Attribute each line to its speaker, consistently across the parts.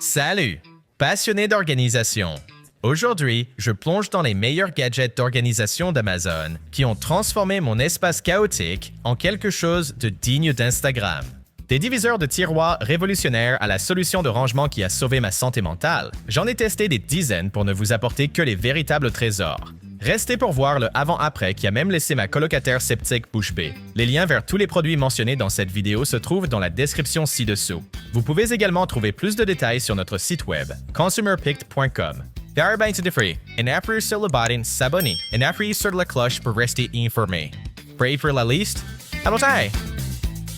Speaker 1: Salut! Passionné d'organisation. Aujourd'hui, je plonge dans les meilleurs gadgets d'organisation d'Amazon qui ont transformé mon espace chaotique en quelque chose de digne d'Instagram. Des diviseurs de tiroirs révolutionnaires à la solution de rangement qui a sauvé ma santé mentale, j'en ai testé des dizaines pour ne vous apporter que les véritables trésors. Restez pour voir le avant-après qui a même laissé ma colocataire sceptique bouche bée. Les liens vers tous les produits mentionnés dans cette vidéo se trouvent dans la description ci-dessous. Vous pouvez également trouver plus de détails sur notre site web, consumerpicked.com. Verben to free, et appuyer sur le button s'abonner, et appuyer sur la cloche pour rester informé. Prêt pour la liste? Allons-y!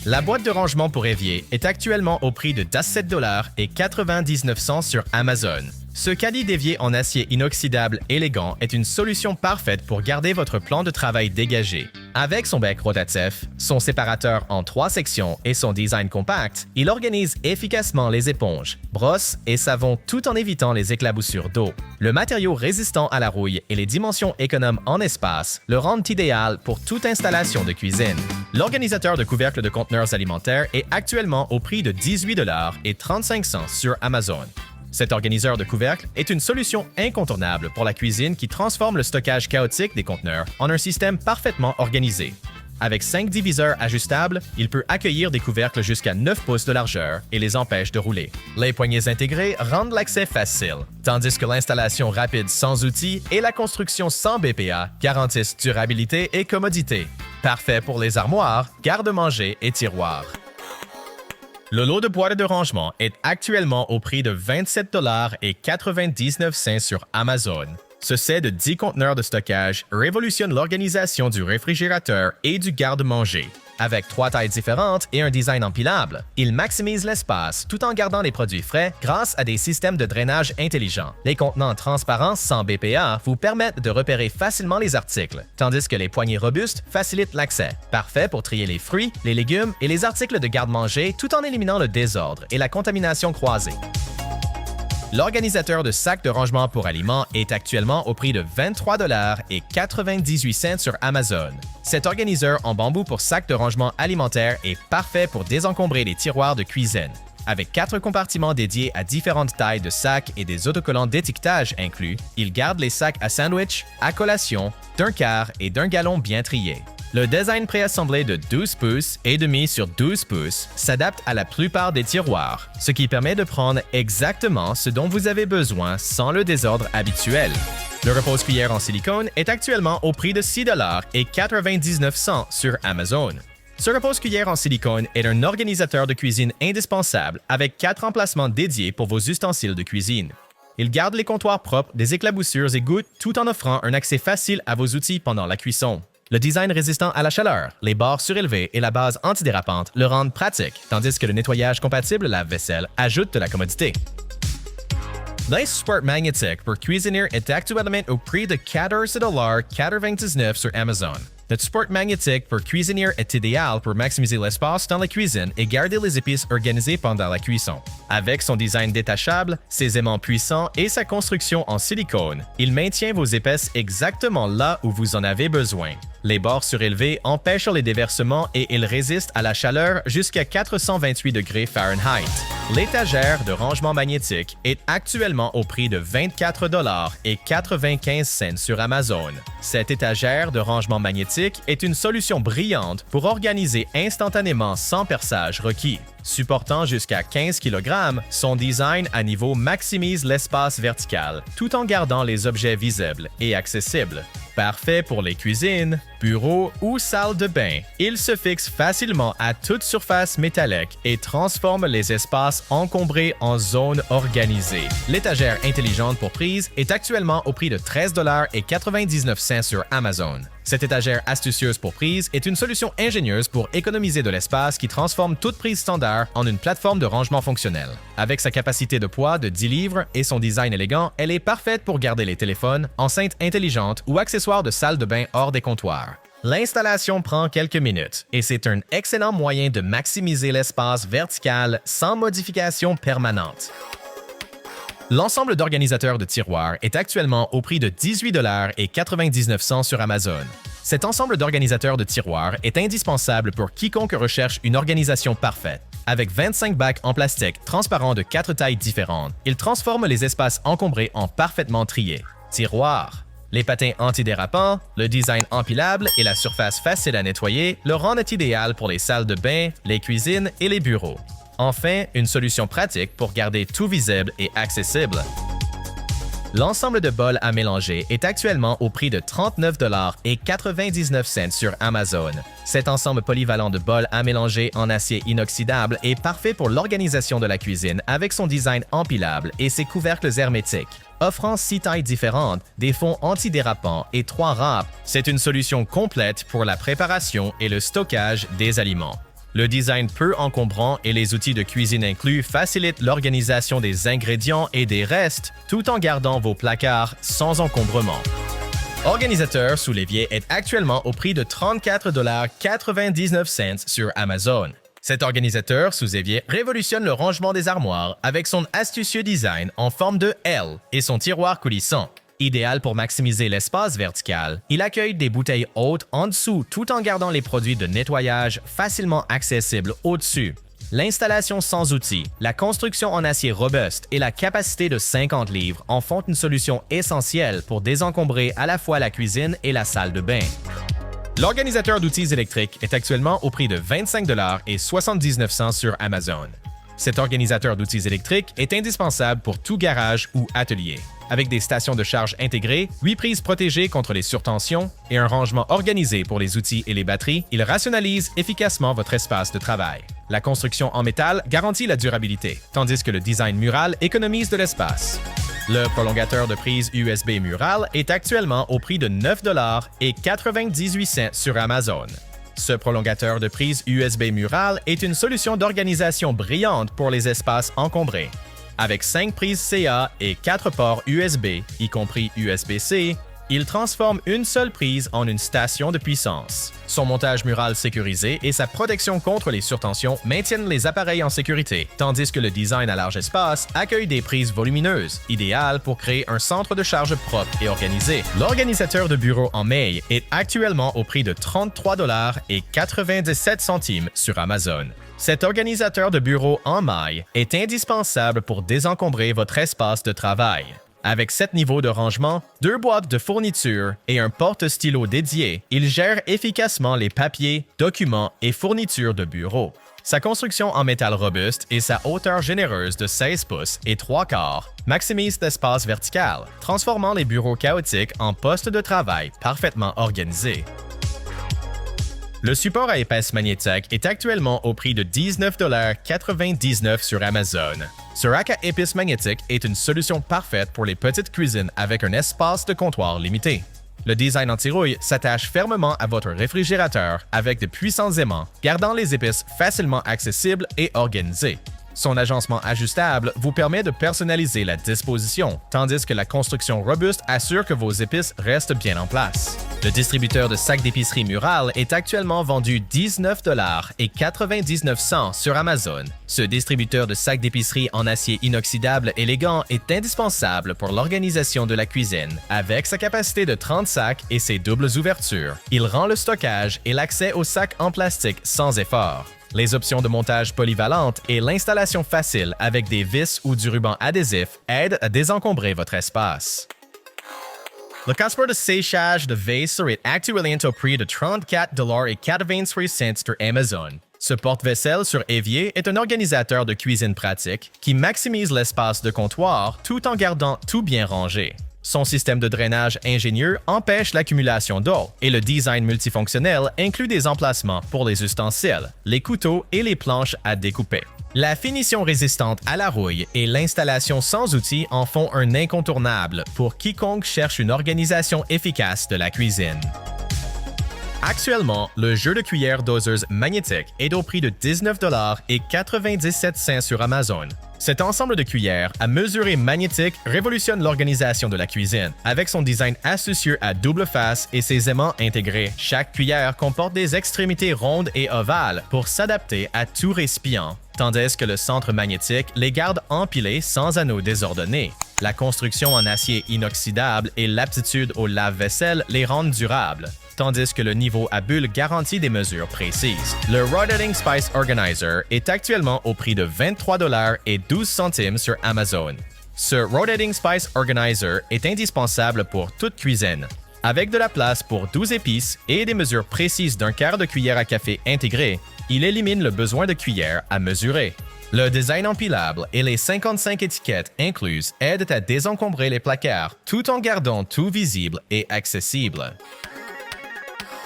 Speaker 1: La boîte de rangement pour évier est actuellement au prix de $17,99 sur Amazon. Ce caddie d'évier en acier inoxydable élégant est une solution parfaite pour garder votre plan de travail dégagé. Avec son bec rotatif, son séparateur en 3 sections et son design compact, il organise efficacement les éponges, brosses et savons tout en évitant les éclaboussures d'eau. Le matériau résistant à la rouille et les dimensions économes en espace le rendent idéal pour toute installation de cuisine. L'organisateur de couvercles de conteneurs alimentaires est actuellement au prix de $18,35 sur Amazon. Cet organiseur de couvercles est une solution incontournable pour la cuisine qui transforme le stockage chaotique des conteneurs en un système parfaitement organisé. Avec 5 diviseurs ajustables, il peut accueillir des couvercles jusqu'à 9 pouces de largeur et les empêche de rouler. Les poignées intégrées rendent l'accès facile, tandis que l'installation rapide sans outils et la construction sans BPA garantissent durabilité et commodité. Parfait pour les armoires, garde-manger et tiroirs. Le lot de boîtes de rangement est actuellement au prix de $27,99 sur Amazon. Ce set de 10 conteneurs de stockage révolutionne l'organisation du réfrigérateur et du garde-manger. Avec 3 tailles différentes et un design empilable, il maximise l'espace tout en gardant les produits frais grâce à des systèmes de drainage intelligents. Les contenants transparents sans BPA vous permettent de repérer facilement les articles, tandis que les poignées robustes facilitent l'accès. Parfait pour trier les fruits, les légumes et les articles de garde-manger tout en éliminant le désordre et la contamination croisée. L'organisateur de sacs de rangement pour aliments est actuellement au prix de $23,98 sur Amazon. Cet organiseur en bambou pour sacs de rangement alimentaire est parfait pour désencombrer les tiroirs de cuisine. Avec 4 compartiments dédiés à différentes tailles de sacs et des autocollants d'étiquetage inclus, il garde les sacs à sandwich, à collation, d'un quart et d'un gallon bien triés. Le design préassemblé de 12 pouces et demi sur 12 pouces s'adapte à la plupart des tiroirs, ce qui permet de prendre exactement ce dont vous avez besoin sans le désordre habituel. Le repose-cuillère en silicone est actuellement au prix de $6,99 sur Amazon. Ce repose-cuillère en silicone est un organisateur de cuisine indispensable avec 4 emplacements dédiés pour vos ustensiles de cuisine. Il garde les comptoirs propres des éclaboussures et gouttes tout en offrant un accès facile à vos outils pendant la cuisson. Le design résistant à la chaleur, les bords surélevés et la base antidérapante le rendent pratique, tandis que le nettoyage compatible lave-vaisselle ajoute de la commodité. L'Ice-Sport magnétique pour cuisinier est actuellement au prix de $14,99 sur Amazon. Notre sport magnétique pour cuisinier est idéal pour maximiser l'espace dans la cuisine et garder les épices organisées pendant la cuisson. Avec son design détachable, ses aimants puissants et sa construction en silicone, il maintient vos épices exactement là où vous en avez besoin. Les bords surélevés empêchent les déversements et il résiste à la chaleur jusqu'à 428 degrés Fahrenheit. L'étagère de rangement magnétique est actuellement au prix de $24,95 sur Amazon. Cette étagère de rangement magnétique est une solution brillante pour organiser instantanément sans perçage requis. Supportant jusqu'à 15 kg, son design à niveau maximise l'espace vertical, tout en gardant les objets visibles et accessibles. Parfait pour les cuisines, bureaux ou salles de bain, il se fixe facilement à toute surface métallique et transforme les espaces encombrés en zones organisées. L'étagère intelligente pour prise est actuellement au prix de $13,99 sur Amazon. Cette étagère astucieuse pour prise est une solution ingénieuse pour économiser de l'espace qui transforme toute prise standard en une plateforme de rangement fonctionnelle. Avec sa capacité de poids de 10 livres et son design élégant, elle est parfaite pour garder les téléphones, enceintes intelligentes ou accessoires de salle de bain hors des comptoirs. L'installation prend quelques minutes et c'est un excellent moyen de maximiser l'espace vertical sans modification permanente. L'ensemble d'organisateurs de tiroirs est actuellement au prix de 18,99 $ sur Amazon. Cet ensemble d'organisateurs de tiroirs est indispensable pour quiconque recherche une organisation parfaite. Avec 25 bacs en plastique transparents de 4 tailles différentes, il transforme les espaces encombrés en parfaitement triés. Tiroirs. Les patins antidérapants, le design empilable et la surface facile à nettoyer le rendent idéal pour les salles de bain, les cuisines et les bureaux. Enfin, une solution pratique pour garder tout visible et accessible. L'ensemble de bols à mélanger est actuellement au prix de 39,99 $ sur Amazon. Cet ensemble polyvalent de bols à mélanger en acier inoxydable est parfait pour l'organisation de la cuisine avec son design empilable et ses couvercles hermétiques. Offrant 6 tailles différentes, des fonds antidérapants et 3 râpes, c'est une solution complète pour la préparation et le stockage des aliments. Le design peu encombrant et les outils de cuisine inclus facilitent l'organisation des ingrédients et des restes tout en gardant vos placards sans encombrement. Organisateur sous l'évier est actuellement au prix de 34,99 $ sur Amazon. Cet organisateur sous évier révolutionne le rangement des armoires avec son astucieux design en forme de L et son tiroir coulissant. Idéal pour maximiser l'espace vertical, il accueille des bouteilles hautes en dessous tout en gardant les produits de nettoyage facilement accessibles au-dessus. L'installation sans outils, la construction en acier robuste et la capacité de 50 livres en font une solution essentielle pour désencombrer à la fois la cuisine et la salle de bain. L'organisateur d'outils électriques est actuellement au prix de 25,79 $ sur Amazon. Cet organisateur d'outils électriques est indispensable pour tout garage ou atelier. Avec des stations de charge intégrées, 8 prises protégées contre les surtensions et un rangement organisé pour les outils et les batteries, il rationalise efficacement votre espace de travail. La construction en métal garantit la durabilité, tandis que le design mural économise de l'espace. Le prolongateur de prise USB mural est actuellement au prix de 9,98 $ sur Amazon. Ce prolongateur de prise USB mural est une solution d'organisation brillante pour les espaces encombrés. Avec 5 prises CA et 4 ports USB, y compris USB-C, il transforme une seule prise en une station de puissance. Son montage mural sécurisé et sa protection contre les surtensions maintiennent les appareils en sécurité, tandis que le design à large espace accueille des prises volumineuses, idéales pour créer un centre de charge propre et organisé. L'organisateur de bureau en maille est actuellement au prix de 33,97 $ sur Amazon. Cet organisateur de bureau en maille est indispensable pour désencombrer votre espace de travail. Avec 7 niveaux de rangement, 2 boîtes de fournitures et un porte-stylo dédié, il gère efficacement les papiers, documents et fournitures de bureau. Sa construction en métal robuste et sa hauteur généreuse de 16 pouces et 3/4 maximisent l'espace vertical, transformant les bureaux chaotiques en postes de travail parfaitement organisés. Le support à épaisse magnétique est actuellement au prix de 19,99 $ sur Amazon. Ce rack à épices magnétique est une solution parfaite pour les petites cuisines avec un espace de comptoir limité. Le design anti-rouille s'attache fermement à votre réfrigérateur avec de puissants aimants, gardant les épices facilement accessibles et organisées. Son agencement ajustable vous permet de personnaliser la disposition, tandis que la construction robuste assure que vos épices restent bien en place. Le distributeur de sacs d'épicerie mural est actuellement vendu 19,99 $ sur Amazon. Ce distributeur de sacs d'épicerie en acier inoxydable élégant est indispensable pour l'organisation de la cuisine. Avec sa capacité de 30 sacs et ses doubles ouvertures, il rend le stockage et l'accès aux sacs en plastique sans effort. Les options de montage polyvalentes et l'installation facile avec des vis ou du ruban adhésif aident à désencombrer votre espace. Le casper de séchage de vaisselle est actuellement au prix de 34,83 $ sur Amazon. Ce porte-vaisselle sur évier est un organisateur de cuisine pratique qui maximise l'espace de comptoir tout en gardant tout bien rangé. Son système de drainage ingénieux empêche l'accumulation d'eau et le design multifonctionnel inclut des emplacements pour les ustensiles, les couteaux et les planches à découper. La finition résistante à la rouille et l'installation sans outils en font un incontournable pour quiconque cherche une organisation efficace de la cuisine. Actuellement, le jeu de cuillère doseuse magnétique est au prix de 19,97 $ sur Amazon. Cet ensemble de cuillères à mesurer magnétique révolutionne l'organisation de la cuisine. Avec son design astucieux à double face et ses aimants intégrés, chaque cuillère comporte des extrémités rondes et ovales pour s'adapter à tout récipient, tandis que le centre magnétique les garde empilés sans anneaux désordonnés. La construction en acier inoxydable et l'aptitude au lave-vaisselle les rendent durables, tandis que le niveau à bulles garantit des mesures précises. Le Rotating Spice Organizer est actuellement au prix de 23,12 $ sur Amazon. Ce Rotating Spice Organizer est indispensable pour toute cuisine. Avec de la place pour 12 épices et des mesures précises d'un quart de cuillère à café intégré, il élimine le besoin de cuillère à mesurer. Le design empilable et les 55 étiquettes incluses aident à désencombrer les placards tout en gardant tout visible et accessible.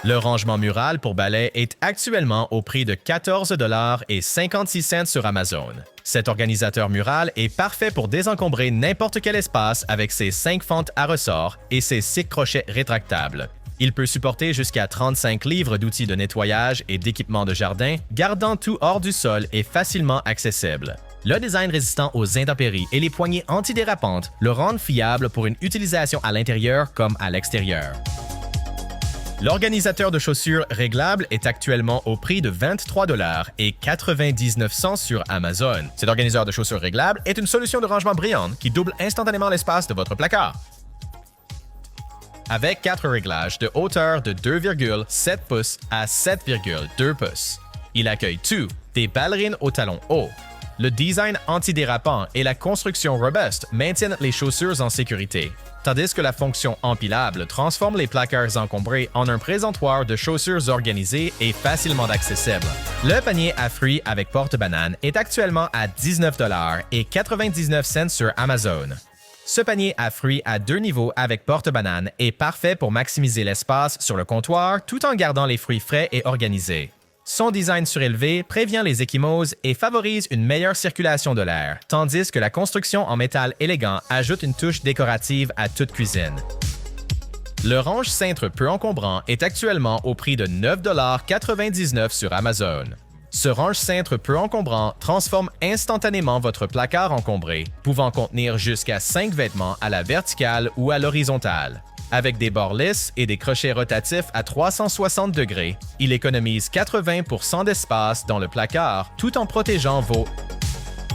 Speaker 1: Le rangement mural pour balai est actuellement au prix de 14,56 $ sur Amazon. Cet organisateur mural est parfait pour désencombrer n'importe quel espace avec ses 5 fentes à ressort et ses 6 crochets rétractables. Il peut supporter jusqu'à 35 livres d'outils de nettoyage et d'équipement de jardin, gardant tout hors du sol et facilement accessible. Le design résistant aux intempéries et les poignées antidérapantes le rendent fiable pour une utilisation à l'intérieur comme à l'extérieur. L'organisateur de chaussures réglable est actuellement au prix de 23,99 $ sur Amazon. Cet organisateur de chaussures réglable est une solution de rangement brillante qui double instantanément l'espace de votre placard. Avec 4 réglages de hauteur de 2,7 pouces à 7,2 pouces. Il accueille tout, des ballerines au talon haut. Le design antidérapant et la construction robuste maintiennent les chaussures en sécurité, tandis que la fonction empilable transforme les placards encombrés en un présentoir de chaussures organisées et facilement accessibles. Le panier à fruits avec porte-banane est actuellement à 19,99 $ sur Amazon. Ce panier à fruits à 2 niveaux avec porte-banane est parfait pour maximiser l'espace sur le comptoir tout en gardant les fruits frais et organisés. Son design surélevé prévient les ecchymoses et favorise une meilleure circulation de l'air, tandis que la construction en métal élégant ajoute une touche décorative à toute cuisine. Le range-cintre peu encombrant est actuellement au prix de 9,99 $ sur Amazon. Ce range-cintre peu encombrant transforme instantanément votre placard encombré, pouvant contenir jusqu'à 5 vêtements à la verticale ou à l'horizontale. Avec des bords lisses et des crochets rotatifs à 360 degrés, il économise 80% d'espace dans le placard tout en protégeant vos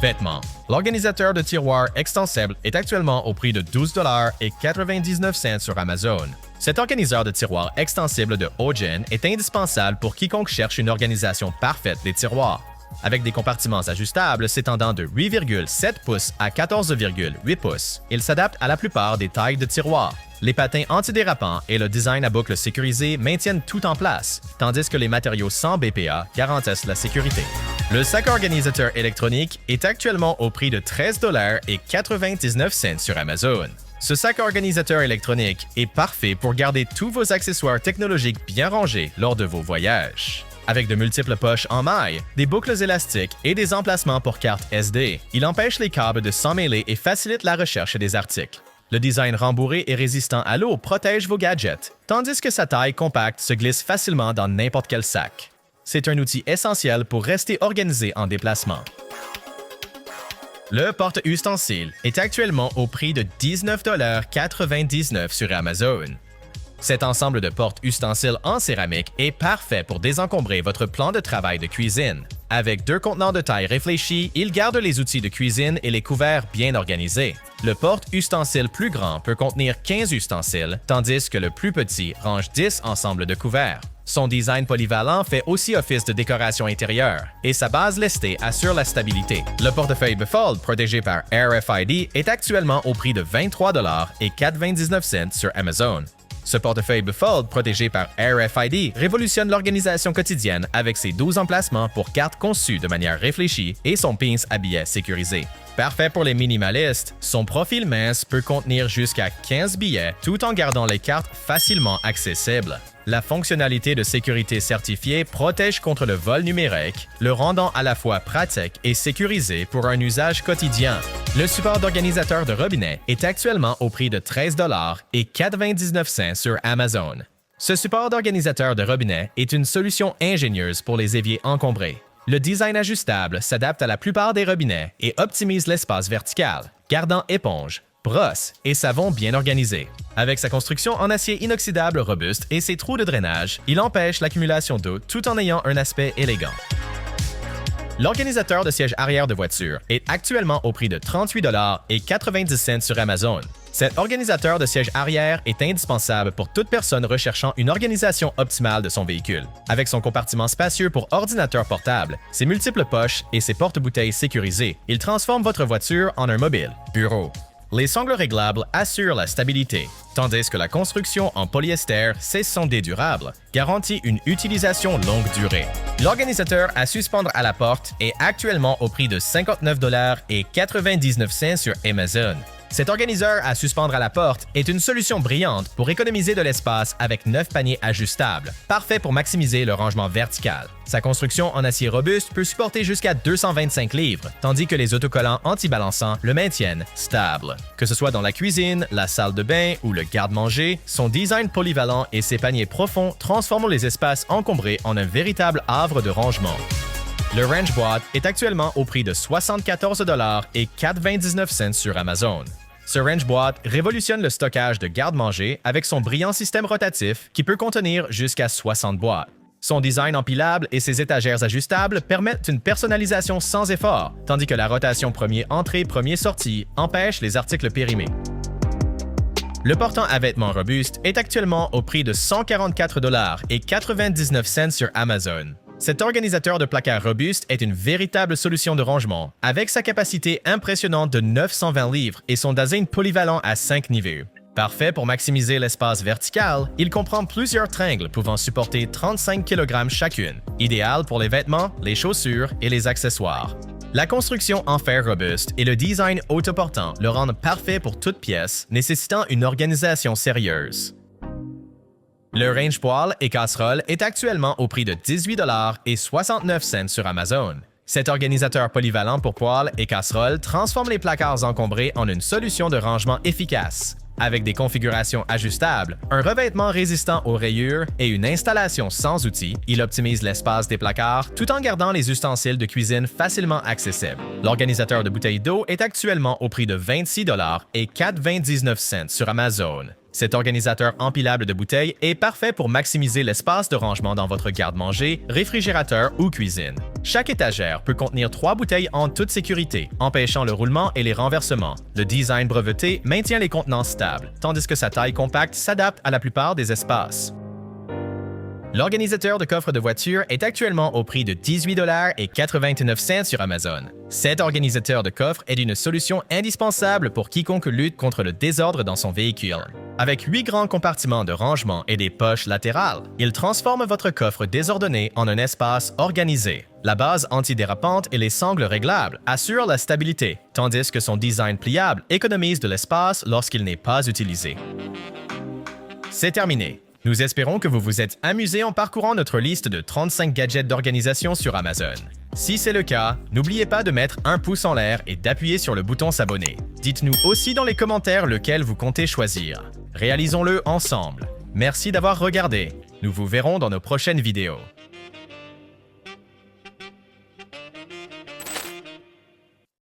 Speaker 1: vêtements. L'organisateur de tiroirs extensible est actuellement au prix de 12,99 $ sur Amazon. Cet organiseur de tiroirs extensible de Ogen est indispensable pour quiconque cherche une organisation parfaite des tiroirs. Avec des compartiments ajustables s'étendant de 8,7 pouces à 14,8 pouces, il s'adapte à la plupart des tailles de tiroirs. Les patins antidérapants et le design à boucle sécurisée maintiennent tout en place, tandis que les matériaux sans BPA garantissent la sécurité. Le sac organisateur électronique est actuellement au prix de 13,99 $ sur Amazon. Ce sac organisateur électronique est parfait pour garder tous vos accessoires technologiques bien rangés lors de vos voyages. Avec de multiples poches en maille, des boucles élastiques et des emplacements pour cartes SD, il empêche les câbles de s'emmêler et facilite la recherche des articles. Le design rembourré et résistant à l'eau protège vos gadgets, tandis que sa taille compacte se glisse facilement dans n'importe quel sac. C'est un outil essentiel pour rester organisé en déplacement. Le porte-ustensiles est actuellement au prix de 19,99 $ sur Amazon. Cet ensemble de porte-ustensiles en céramique est parfait pour désencombrer votre plan de travail de cuisine. Avec 2 contenants de taille réfléchie, il garde les outils de cuisine et les couverts bien organisés. Le porte-ustensiles plus grand peut contenir 15 ustensiles, tandis que le plus petit range 10 ensembles de couverts. Son design polyvalent fait aussi office de décoration intérieure et sa base lestée assure la stabilité. Le portefeuille Befold protégé par RFID est actuellement au prix de 23,99 $ sur Amazon. Ce portefeuille Befold protégé par RFID révolutionne l'organisation quotidienne avec ses 12 emplacements pour cartes conçues de manière réfléchie et son pince à billets sécurisé. Parfait pour les minimalistes, son profil mince peut contenir jusqu'à 15 billets tout en gardant les cartes facilement accessibles. La fonctionnalité de sécurité certifiée protège contre le vol numérique, le rendant à la fois pratique et sécurisé pour un usage quotidien. Le support d'organisateur de robinet est actuellement au prix de 13,99 $ sur Amazon. Ce support d'organisateur de robinet est une solution ingénieuse pour les éviers encombrés. Le design ajustable s'adapte à la plupart des robinets et optimise l'espace vertical, gardant éponge, brosse et savon bien organisés. Avec sa construction en acier inoxydable robuste et ses trous de drainage, il empêche l'accumulation d'eau tout en ayant un aspect élégant. L'organisateur de siège arrière de voiture est actuellement au prix de 38,90 $ sur Amazon. Cet organisateur de siège arrière est indispensable pour toute personne recherchant une organisation optimale de son véhicule. Avec son compartiment spacieux pour ordinateur portable, ses multiples poches et ses porte-bouteilles sécurisées, il transforme votre voiture en un mobile, bureau. Les sangles réglables assurent la stabilité, tandis que la construction en polyester 1600D durable garantit une utilisation longue durée. L'organisateur à suspendre à la porte est actuellement au prix de 59,99 $ sur Amazon. Cet organiseur à suspendre à la porte est une solution brillante pour économiser de l'espace avec 9 paniers ajustables, parfait pour maximiser le rangement vertical. Sa construction en acier robuste peut supporter jusqu'à 225 livres, tandis que les autocollants anti-balançants le maintiennent stable. Que ce soit dans la cuisine, la salle de bain ou le garde-manger, son design polyvalent et ses paniers profonds transforment les espaces encombrés en un véritable havre de rangement. Le Wrench Boîte est actuellement au prix de 74,99 $ sur Amazon. Ce Wrench Boîte révolutionne le stockage de garde-manger avec son brillant système rotatif qui peut contenir jusqu'à 60 boîtes. Son design empilable et ses étagères ajustables permettent une personnalisation sans effort, tandis que la rotation premier entrée, premier sortie empêche les articles périmés. Le portant à vêtements robuste est actuellement au prix de 144,99 $ sur Amazon. Cet organisateur de placard robuste est une véritable solution de rangement, avec sa capacité impressionnante de 920 livres et son design polyvalent à 5 niveaux. Parfait pour maximiser l'espace vertical, il comprend plusieurs tringles pouvant supporter 35 kg chacune, idéal pour les vêtements, les chaussures et les accessoires. La construction en fer robuste et le design autoportant le rendent parfait pour toute pièce nécessitant une organisation sérieuse. Le range poêle et casserole est actuellement au prix de 18,69 $ sur Amazon. Cet organisateur polyvalent pour poêles et casseroles transforme les placards encombrés en une solution de rangement efficace. Avec des configurations ajustables, un revêtement résistant aux rayures et une installation sans outils, il optimise l'espace des placards tout en gardant les ustensiles de cuisine facilement accessibles. L'organisateur de bouteilles d'eau est actuellement au prix de 26,99 $ sur Amazon. Cet organisateur empilable de bouteilles est parfait pour maximiser l'espace de rangement dans votre garde-manger, réfrigérateur ou cuisine. Chaque étagère peut contenir 3 bouteilles en toute sécurité, empêchant le roulement et les renversements. Le design breveté maintient les contenants stables, tandis que sa taille compacte s'adapte à la plupart des espaces. L'organisateur de coffre de voiture est actuellement au prix de 18,89 $ sur Amazon. Cet organisateur de coffre est une solution indispensable pour quiconque lutte contre le désordre dans son véhicule. Avec 8 grands compartiments de rangement et des poches latérales, il transforme votre coffre désordonné en un espace organisé. La base antidérapante et les sangles réglables assurent la stabilité, tandis que son design pliable économise de l'espace lorsqu'il n'est pas utilisé. C'est terminé. Nous espérons que vous vous êtes amusé en parcourant notre liste de 35 gadgets d'organisation sur Amazon. Si c'est le cas, n'oubliez pas de mettre un pouce en l'air et d'appuyer sur le bouton s'abonner. Dites-nous aussi dans les commentaires lequel vous comptez choisir. Réalisons-le ensemble. Merci d'avoir regardé. Nous vous verrons dans nos prochaines vidéos.